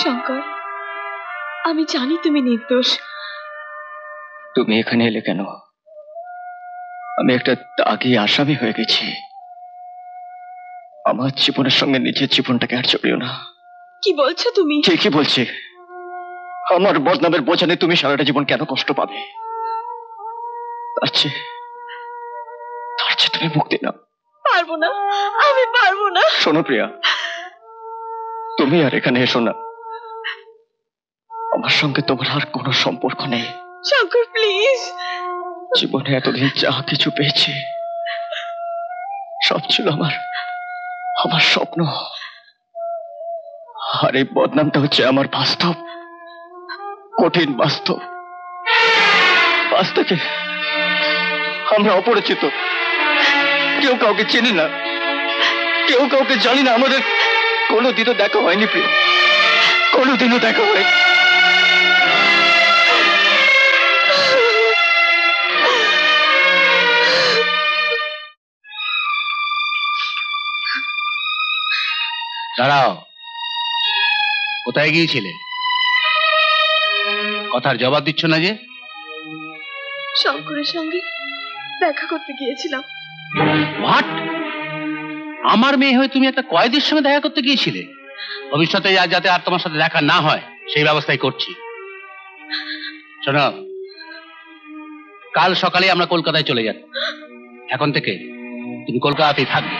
শঙ্কর, আমি জানি তুমি নির্দোষ। তুমি এখানে এলে কেন? আমি একটা দাগী আসামি হয়ে গেছি। আমার জীবনের সঙ্গে নিজের জীবনটাকে আর জড়িও না। কি বলছো তুমি? ঠিকই বলছি। আমার বদনামের বোঝা নিয়ে তুমি সারাটা জীবন কেন কষ্ট পাবে? তার চেয়ে তুমি মুক্তি নাও। পারবো না, আমি পারবো না। শোনো প্রিয়া, তুমি আর এখানে এসো না। আমার সঙ্গে তোমার আর কোনো সম্পর্ক নেই। শঙ্কর প্লিজ। জীবনে এতদিন যা কিছু পেয়েছি সব ছিল আমার স্বপ্ন। আর এই বদনামটা হচ্ছে আমার বাস্তব, কঠিন বাস্তব। আজ থেকে আমরা অপরিচিত, কেউ কাউকে চিনি না, কেউ কাউকে জানি না। আমাদের কোনোদিনও দেখা হয়নি প্রিয়, কোনোদিনও দেখা হয়নি। দাঁড়াও, কোথায় গিয়েছিলে? কথার জবাব দিচ্ছ না যে? শঙ্করের সঙ্গে দেখা করতে গিয়েছিলাম। হোয়াট? আমার মেয়ে হয়ে তুমি একটা কয়েদির সঙ্গে দেখা করতে গিয়েছিলে? ভবিষ্যতে যাতে আর তোমার সাথে দেখা না হয় সেই ব্যবস্থাই করছি। শোনো, কাল সকালে আমরা কলকাতায় চলে যাব। এখন থেকে তুমি কলকাতাতেই থাকবে।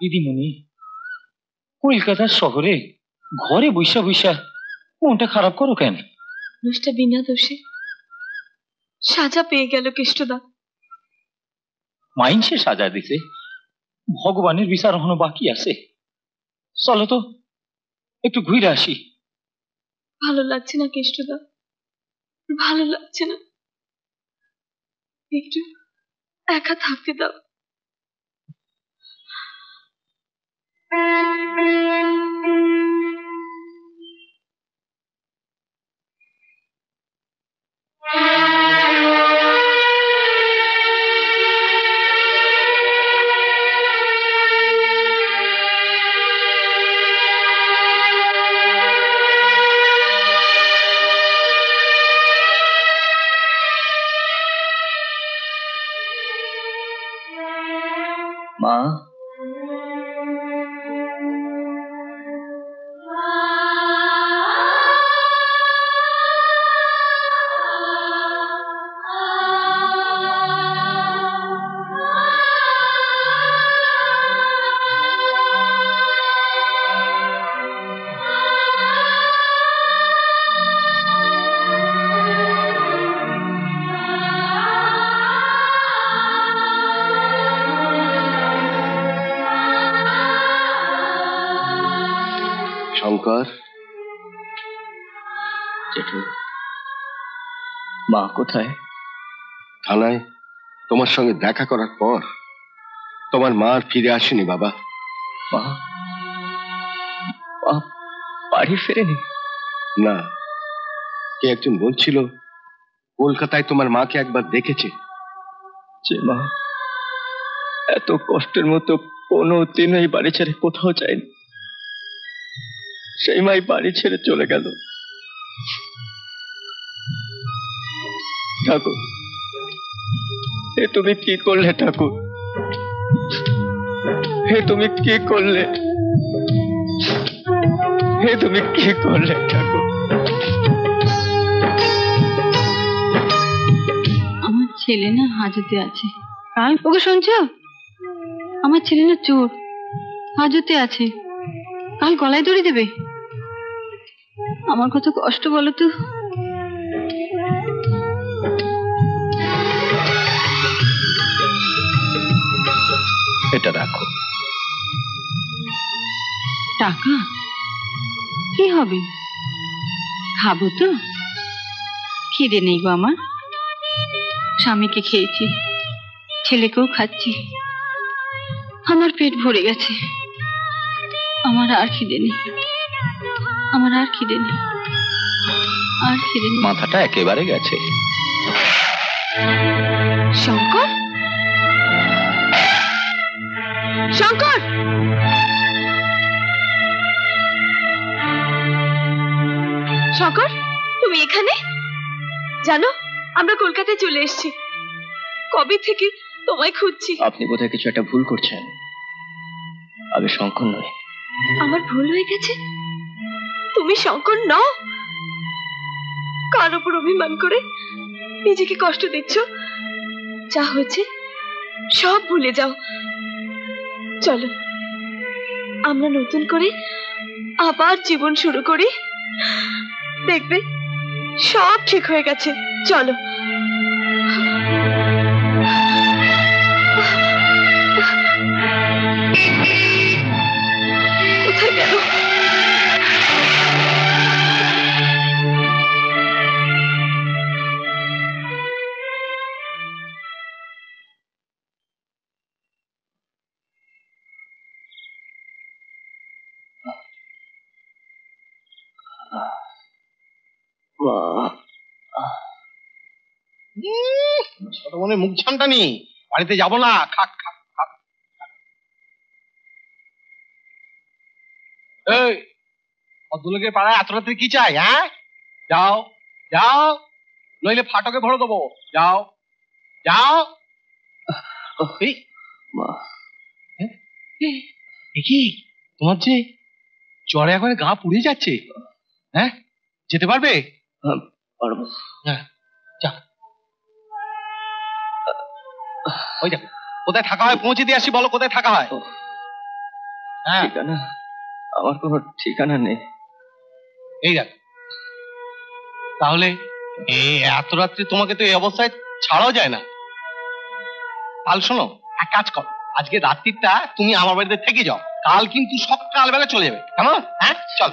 দিদিমণি, কলকাতা শহরে ঘরে বৈশা বৈশা মনটা খারাপ করো কেন? মানুষটা বিনা দোষে সাজা পেয়ে গেল কেষ্টদা। মাইনসে সাজা দিতে ভগবানের বিচার এখনো বাকি আছে। চলো তো একটু ঘুরে আসি। ভালো লাগছে না কেষ্টদা, ভালো লাগছে না। একটু একা থাকতে দাও। মা, শঙ্কর, জেঠু, মা কোথায়? থানায় তোমার সঙ্গে দেখা করার পর তোমার মা আর ফিরে আসেনি বাবা। মা বাড়ি ফেরেনি? না, কে একজন বলছিল কলকাতায় তোমার মাকে একবার দেখেছে। যে মা এত কষ্টের মতো কোনো দিনই বাড়ি ছেড়ে কোথাও যায়নি, সেই মাই বাড়ি ছেড়ে চলে গেল। ঠাকুর, এ তুমি কি করলে ঠাকুর? হে তুমি কি করলে? হে তুমি কি করলে ঠাকুর? আমার ছেলে না হাজতে আছে কাল। ওকে শুনছ? আমার ছেলে না চোর, হাজতে আছে, কাল গলায় দড়ি দেবে। আমার কত কষ্ট বলো তো। এটা রাখো। টাকা কি হবে? খাবো তো? খিদে নেই গো আমার। স্বামীকে খেয়েছি, ছেলেকেও খাচ্ছি, আমার পেট ভরে গেছে। আমার আর খিদে নেই, আমার আর খিদে নেই, আর খিদে নেই। মাথাটা একেবারে গেছে। শঙ্কর, শঙ্কর, শঙ্কর, তুমি এখানে? জানো, আমরা কলকাতায় চলে এসেছি। কবে থেকে তোমায় খুঁজছি। আপনি বোধহয় কিছু একটা ভুল করছেন। আমি শঙ্কর নই। আমার ভুল হয়ে গেছে? তুমি শঙ্কর নও? কার উপর অভিমান করে নিজেকে কষ্ট দিচ্ছ? যা হয়েছে সব ভুলে যাও। চলো আমরা নতুন করে আবার জীবন শুরু করি। দেখবে সব ঠিক হয়ে গেছে। চলো। কোথায় গেল? ছোট বোনের মুখ ছানটা নি, বাড়িতে যাবো না। খাক খাক খাক। এই ভদ্রলোকের পাড়ায় এত রাত্রে কি চাই? হ্যাঁ, যাও যাও, নইলে ফাটকে ভরে দেবো। যাও যাও। এই কি তোমার যে জ্বরে এখন গা পুড়ে যাচ্ছে? হ্যাঁ, যেতে পারবে? পারবো। হ্যাঁ, যা। ওই দেখো কোথায় থাকা হয়, পৌঁছে দিয়ে আসি। বলো কোথায় থাকা হয়? হ্যাঁ, ঠিকানা? আমার কোনো ঠিকানা নেই। এই দেখ, তাহলে এই এত রাত্রে তোমাকে তো এই অবস্থায় ছাড়াও যায় না। কাল শোনো, এক কাজ করো, আজকে রাত্রিটা তুমি আমার বাড়িতে থেকে যাও। কাল কিন্তু সকালবেলা চলে যাবে, কেমন? হ্যাঁ চল।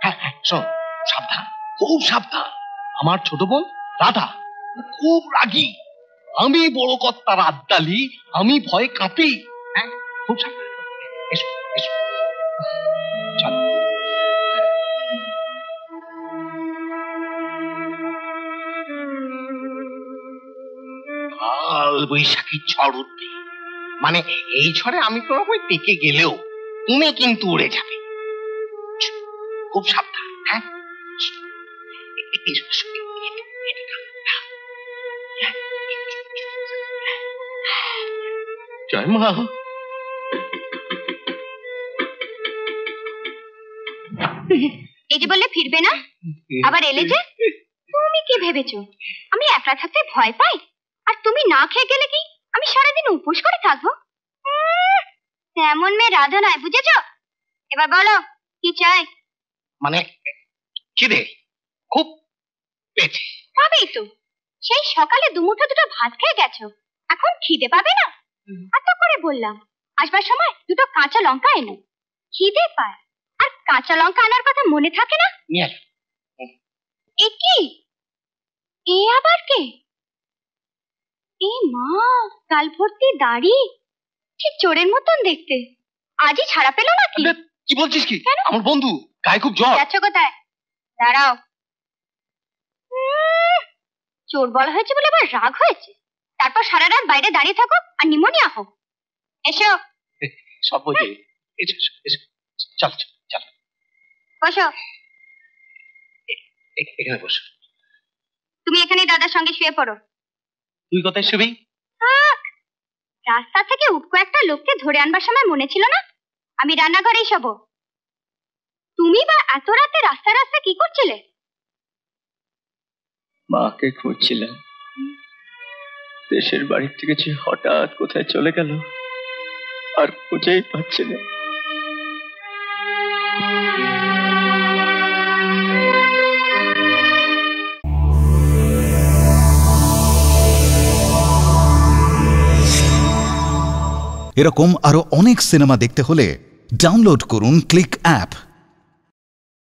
হ্যাঁ হ্যাঁ, শোনো, সাবধান, খুব সাবধান। আমার ছোট বোন রাধা খুব রাগী। আমি বড় কর্তা রাদ্দালি, আমি ভয়ে কাঁপি। হ্যাঁ, খুব সাবধান। এসো এসো, চলো। কাল বৈশাখীর ঝড় উঠবে, মানে এই ঝড়ে আমি কোনো রকম টেকে গেলেও তুমি কিন্তু উড়ে যাবে। খুব সাবধান। হ্যাঁ, জয় মা। এই যে বললে ফিরবে না, আবার এলে যে। তুমি কি ভেবেছো আমি একলা থাকতে ভয় পাই? আর তুমি না খেয়ে গেলে কি আমি সারাদিন উপোস করে থাকবো? তেমন মেয়ে রাধা নয়, বুঝেছো? এবার বলো কি চাই? মানে খিদে খুব পেয়েছে। পাবেই তো, সেই সকালে দুমুঠো দুটো ভাত খেয়ে গেছো, এখন খিদে পাবে না? এত করে বললাম আসবার সময় দুটো কাঁচা লঙ্কা এনো। খিদে পায় আর কাঁচা লঙ্কা আনার কথা মনে থাকে না? নিয়ে আয়। এ কি? এ আবার কে? এ মা, গাল ভর্তি দাড়ি, ঠিক চোরের মতন দেখতে। আজই ছাড়া পেলো নাকি? কি বলছিস কি? আমার বন্ধু, গায়ে খুব জ্বর। যাচ্ছ কোথায়? দাঁড়াও। চোর বলা হয়েছে বলে আবার রাগ হয়েছে? তারপর সারা রাত বাইরে দাঁড়িয়ে থাকো আর নিমোনিয়া হোক। এসো। সব বোঝে। এসো এসো, চল চল চল। বসো। এখানে বসো। তুমি এখানে দাদার সঙ্গে শুয়ে পড়ো। তুই কোথায় শুবি? রাস্তা থেকে উটকো একটা লোককে ধরে আনবার সময় মনে ছিল না আমি রান্নাঘরেই শোব? তুমি বা এত রাতে রাস্তা রাস্তা কি করছিলে? মাকে খুঁজছিলাম। দেশের বাড়ির থেকে যে হঠাৎ কোথায় চলে গেল আর খুঁজেই পাচ্ছি না। এরকম আরো অনেক সিনেমা দেখতে হলে ডাউনলোড করুন ক্লিক অ্যাপ।